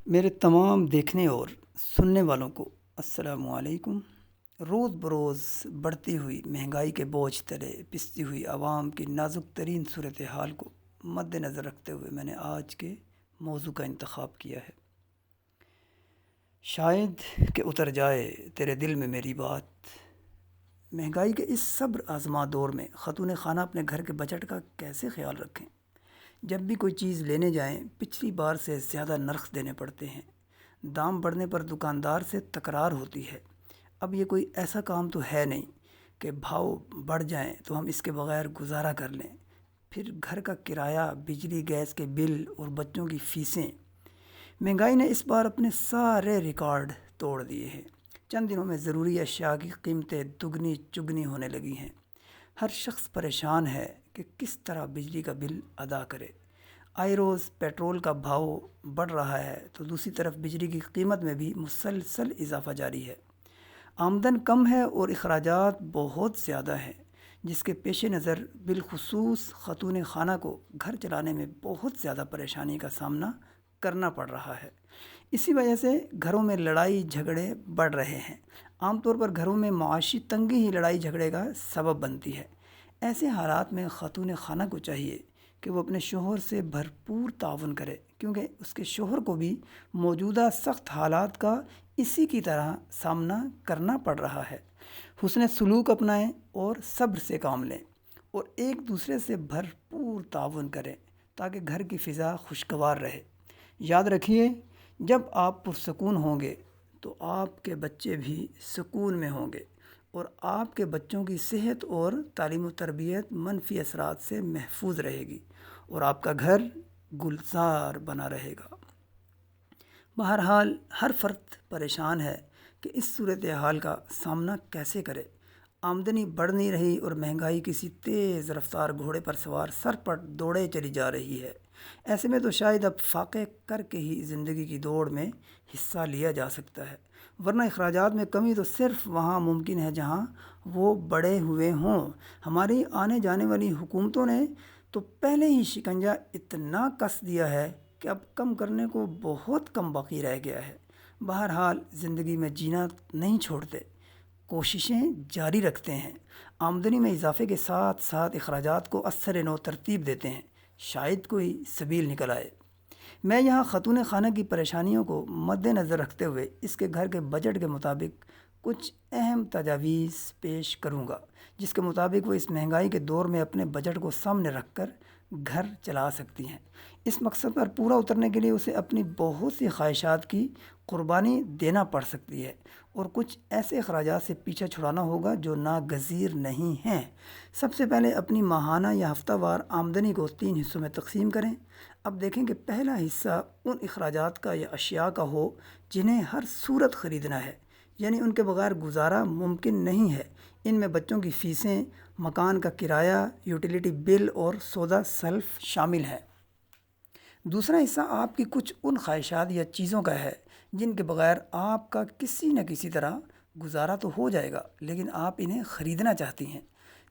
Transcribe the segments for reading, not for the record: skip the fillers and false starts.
میرے تمام دیکھنے اور سننے والوں کو السلام علیکم۔ روز بروز بڑھتی ہوئی مہنگائی کے بوجھ تلے پستی ہوئی عوام کی نازک ترین صورتحال کو مد نظر رکھتے ہوئے میں نے آج کے موضوع کا انتخاب کیا ہے۔ شاید کہ اتر جائے تیرے دل میں میری بات۔ مہنگائی کے اس صبر آزما دور میں خاتون خانہ اپنے گھر کے بجٹ کا کیسے خیال رکھیں؟ جب بھی کوئی چیز لینے جائیں پچھلی بار سے زیادہ نرخ دینے پڑتے ہیں، دام بڑھنے پر دکاندار سے تکرار ہوتی ہے۔ اب یہ کوئی ایسا کام تو ہے نہیں کہ بھاؤ بڑھ جائیں تو ہم اس کے بغیر گزارا کر لیں۔ پھر گھر کا کرایہ، بجلی گیس کے بل اور بچوں کی فیسیں۔ مہنگائی نے اس بار اپنے سارے ریکارڈ توڑ دیے ہیں۔ چند دنوں میں ضروری اشیاء کی قیمتیں دگنی چگنی ہونے لگی ہیں۔ ہر شخص پریشان ہے کہ کس طرح بجلی کا بل ادا کرے۔ آئے روز پیٹرول کا بھاؤ بڑھ رہا ہے تو دوسری طرف بجلی کی قیمت میں بھی مسلسل اضافہ جاری ہے۔ آمدن کم ہے اور اخراجات بہت زیادہ ہیں، جس کے پیش نظر بالخصوص خاتون خانہ کو گھر چلانے میں بہت زیادہ پریشانی کا سامنا کرنا پڑ رہا ہے۔ اسی وجہ سے گھروں میں لڑائی جھگڑے بڑھ رہے ہیں۔ عام طور پر گھروں میں معاشی تنگی ہی لڑائی جھگڑے کا سبب بنتی ہے۔ ایسے حالات میں خاتون خانہ کو چاہیے کہ وہ اپنے شوہر سے بھرپور تعاون کرے، کیونکہ اس کے شوہر کو بھی موجودہ سخت حالات کا اسی کی طرح سامنا کرنا پڑ رہا ہے۔ حسن سلوک اپنائیں اور صبر سے کام لیں اور ایک دوسرے سے بھرپور تعاون کریں تاکہ گھر کی فضا خوشگوار رہے۔ یاد رکھیے، جب آپ پرسکون ہوں گے تو آپ کے بچے بھی سکون میں ہوں گے اور آپ کے بچوں کی صحت اور تعلیم و تربیت منفی اثرات سے محفوظ رہے گی اور آپ کا گھر گلزار بنا رہے گا۔ بہرحال ہر فرد پریشان ہے کہ اس صورتحال کا سامنا کیسے کرے۔ آمدنی بڑھ نہیں رہی اور مہنگائی کسی تیز رفتار گھوڑے پر سوار سر پر دوڑے چلی جا رہی ہے۔ ایسے میں تو شاید اب فاقے کر کے ہی زندگی کی دوڑ میں حصہ لیا جا سکتا ہے، ورنہ اخراجات میں کمی تو صرف وہاں ممکن ہے جہاں وہ بڑے ہوئے ہوں۔ ہماری آنے جانے والی حکومتوں نے تو پہلے ہی شکنجہ اتنا کس دیا ہے کہ اب کم کرنے کو بہت کم باقی رہ گیا ہے۔ بہرحال زندگی میں جینا نہیں چھوڑتے، کوششیں جاری رکھتے ہیں۔ آمدنی میں اضافے کے ساتھ ساتھ اخراجات کو اثر نو ترتیب دیتے ہیں، شاید کوئی سبیل نکل آئے۔ میں یہاں خاتون خانہ کی پریشانیوں کو مد نظر رکھتے ہوئے اس کے گھر کے بجٹ کے مطابق کچھ اہم تجاویز پیش کروں گا، جس کے مطابق وہ اس مہنگائی کے دور میں اپنے بجٹ کو سامنے رکھ کر گھر چلا سکتی ہیں۔ اس مقصد پر پورا اترنے کے لیے اسے اپنی بہت سی خواہشات کی قربانی دینا پڑ سکتی ہے اور کچھ ایسے اخراجات سے پیچھا چھڑانا ہوگا جو ناگزیر نہیں ہیں۔ سب سے پہلے اپنی ماہانہ یا ہفتہ وار آمدنی کو 3 حصوں میں تقسیم کریں۔ اب دیکھیں کہ پہلا حصہ ان اخراجات کا یا اشیاء کا ہو جنہیں ہر صورت خریدنا ہے، یعنی ان کے بغیر گزارا ممکن نہیں ہے۔ ان میں بچوں کی فیسیں، مکان کا کرایہ، یوٹیلیٹی بل اور سودا سلف شامل ہیں۔ دوسرا حصہ آپ کی کچھ ان خواہشات یا چیزوں کا ہے جن کے بغیر آپ کا کسی نہ کسی طرح گزارا تو ہو جائے گا، لیکن آپ انہیں خریدنا چاہتی ہیں۔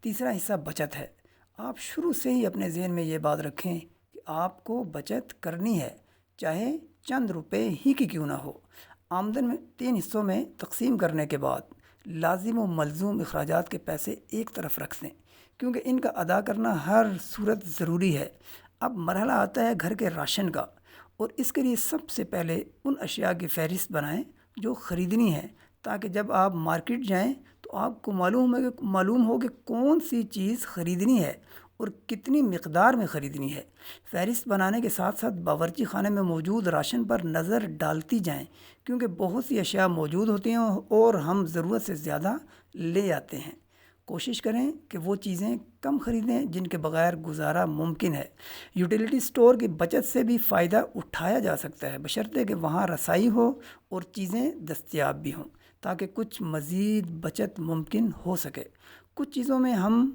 تیسرا حصہ بچت ہے۔ آپ شروع سے ہی اپنے ذہن میں یہ بات رکھیں کہ آپ کو بچت کرنی ہے، چاہے چند روپے ہی کی کیوں نہ ہو۔ آمدن میں 3 حصوں میں تقسیم کرنے کے بعد لازم و ملزوم اخراجات کے پیسے ایک طرف رکھ دیں، کیونکہ ان کا ادا کرنا ہر صورت ضروری ہے۔ اب مرحلہ آتا ہے گھر کے راشن کا، اور اس کے لیے سب سے پہلے ان اشیاء کی فہرست بنائیں جو خریدنی ہے، تاکہ جب آپ مارکیٹ جائیں تو آپ کو معلوم ہو کہ کون سی چیز خریدنی ہے اور کتنی مقدار میں خریدنی ہے۔ فہرست بنانے کے ساتھ ساتھ باورچی خانے میں موجود راشن پر نظر ڈالتی جائیں، کیونکہ بہت سی اشیاء موجود ہوتی ہیں اور ہم ضرورت سے زیادہ لے آتے ہیں۔ کوشش کریں کہ وہ چیزیں کم خریدیں جن کے بغیر گزارا ممکن ہے۔ یوٹیلیٹی سٹور کی بچت سے بھی فائدہ اٹھایا جا سکتا ہے، بشرطے کہ وہاں رسائی ہو اور چیزیں دستیاب بھی ہوں، تاکہ کچھ مزید بچت ممکن ہو سکے۔ کچھ چیزوں میں ہم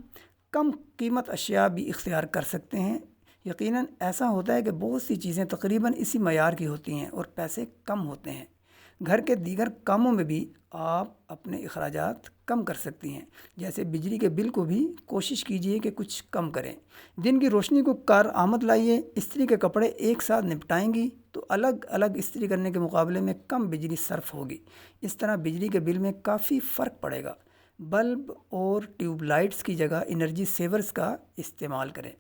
کم قیمت اشیاء بھی اختیار کر سکتے ہیں۔ یقیناً ایسا ہوتا ہے کہ بہت سی چیزیں تقریباً اسی معیار کی ہوتی ہیں اور پیسے کم ہوتے ہیں۔ گھر کے دیگر کاموں میں بھی آپ اپنے اخراجات کم کر سکتی ہیں، جیسے بجلی کے بل کو بھی کوشش کیجیے کہ کچھ کم کریں۔ دن کی روشنی کو کارآمد لائیے۔ استری کے کپڑے ایک ساتھ نپٹائیں گی تو الگ الگ استری کرنے کے مقابلے میں کم بجلی صرف ہوگی۔ اس طرح بجلی کے بل میں کافی فرق پڑے گا۔ بلب اور ٹیوب لائٹس کی جگہ انرجی سیورز کا استعمال کریں۔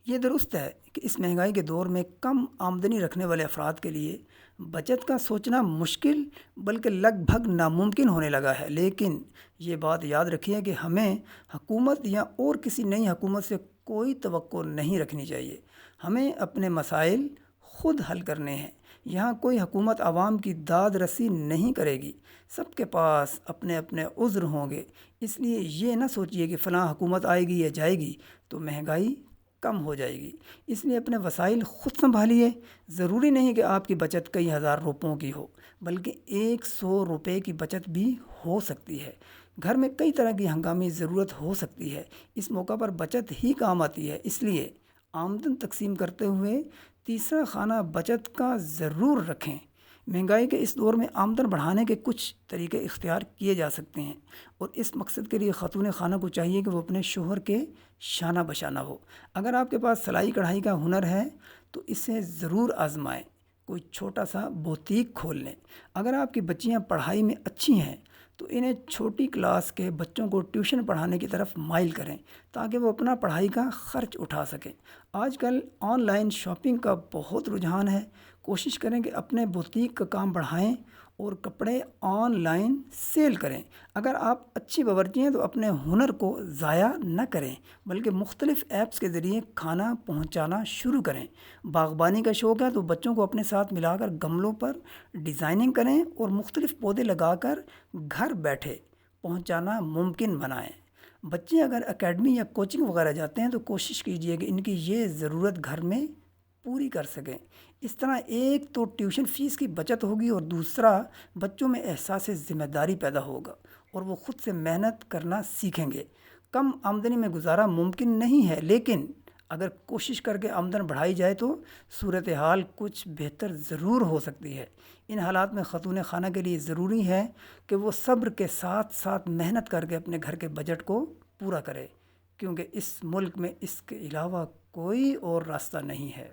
یہ درست ہے کہ اس مہنگائی کے دور میں کم آمدنی رکھنے والے افراد کے لیے بچت کا سوچنا مشکل بلکہ لگ بھگ ناممکن ہونے لگا ہے، لیکن یہ بات یاد رکھیے کہ ہمیں حکومت یا اور کسی نئی حکومت سے کوئی توقع نہیں رکھنی چاہیے۔ ہمیں اپنے مسائل خود حل کرنے ہیں۔ یہاں کوئی حکومت عوام کی داد رسی نہیں کرے گی۔ سب کے پاس اپنے اپنے عذر ہوں گے، اس لیے یہ نہ سوچیے کہ فلاں حکومت آئے گی یا جائے گی تو مہنگائی کم ہو جائے گی۔ اس لیے اپنے وسائل خود سنبھالیے۔ ضروری نہیں کہ آپ کی بچت کئی ہزار روپوں کی ہو، بلکہ 100 روپے کی بچت بھی ہو سکتی ہے۔ گھر میں کئی طرح کی ہنگامی ضرورت ہو سکتی ہے، اس موقع پر بچت ہی کام آتی ہے۔ اس لیے آمدن تقسیم کرتے ہوئے تیسرا خانہ بچت کا ضرور رکھیں۔ مہنگائی کے اس دور میں آمدن بڑھانے کے کچھ طریقے اختیار کیے جا سکتے ہیں، اور اس مقصد کے لیے خاتون خانہ کو چاہیے کہ وہ اپنے شوہر کے شانہ بشانہ ہو۔ اگر آپ کے پاس سلائی کڑھائی کا ہنر ہے تو اسے ضرور آزمائیں۔ کوئی چھوٹا سا بوتیک کھول لیں۔ اگر آپ کی بچیاں پڑھائی میں اچھی ہیں تو انہیں چھوٹی کلاس کے بچوں کو ٹیوشن پڑھانے کی طرف مائل کریں تاکہ وہ اپنا پڑھائی کا خرچ اٹھا سکیں۔ آج کل آن لائن شاپنگ کا بہت رجحان ہے۔ کوشش کریں کہ اپنے بوتیک کا کام بڑھائیں اور کپڑے آن لائن سیل کریں۔ اگر آپ اچھی باورچی ہیں تو اپنے ہنر کو ضائع نہ کریں بلکہ مختلف ایپس کے ذریعے کھانا پہنچانا شروع کریں۔ باغبانی کا شوق ہے تو بچوں کو اپنے ساتھ ملا کر گملوں پر ڈیزائننگ کریں اور مختلف پودے لگا کر گھر بیٹھے پہنچانا ممکن بنائیں۔ بچے اگر اکیڈمی یا کوچنگ وغیرہ جاتے ہیں تو کوشش کیجیے کہ ان کی یہ ضرورت گھر میں پوری کر سکیں۔ اس طرح ایک تو ٹیوشن فیس کی بچت ہوگی اور دوسرا بچوں میں احساس ذمہ داری پیدا ہوگا اور وہ خود سے محنت کرنا سیکھیں گے۔ کم آمدنی میں گزارا ممکن نہیں ہے، لیکن اگر کوشش کر کے آمدن بڑھائی جائے تو صورتحال کچھ بہتر ضرور ہو سکتی ہے۔ ان حالات میں خاتون خانہ کے لیے ضروری ہے کہ وہ صبر کے ساتھ ساتھ محنت کر کے اپنے گھر کے بجٹ کو پورا کرے، کیونکہ اس ملک میں اس کے علاوہ کوئی اور راستہ نہیں ہے۔